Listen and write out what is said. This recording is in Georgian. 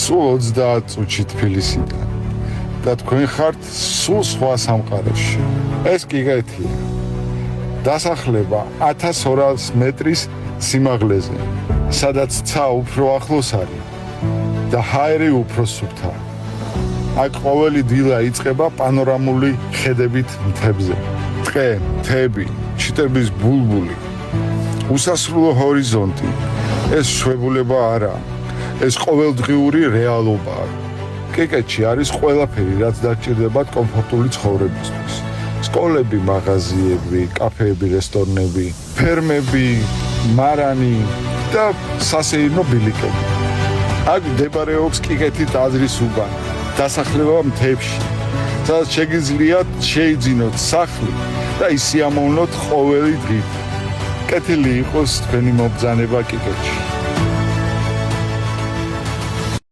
სულ 30 წუთში თბილისიდან და თქვენ ხართ სულ სხვა სამყაროში. ეს კიკეთია. დასახლება 1200 მეტრის სიმაღლეზე, სადაც ცა უფრო ახლოს არის და ჰაერი უფრო სუფთა. აქ ყოველი დილა იწყება პანორამული ხედებით მთებზე. ტყე, მთები, ჩიტების ბულბული, უსასრულო ჰორიზონტი. ეს შვებულება არა, ეს ყოველდღიური რეალობაა. კიკეთში არის ყველაფერი, რაც დაჭირდებათ კომფორტული ცხოვრებისთვის. სკოლები, მაღაზიები, კაფეები, რესტორნები, ფერმები, მარანი და სასეირნო ბილიკები. აქ მდებარეობს კიკეთი ტაძრის უბანი, დასახლება მთებში, სადაც შეგიძლიათ შეიძინოთ სახლი და ისიამოვნოთ ყოველი დღით. კეთილი იყოს თქვენი მობრძანება კიკეთში.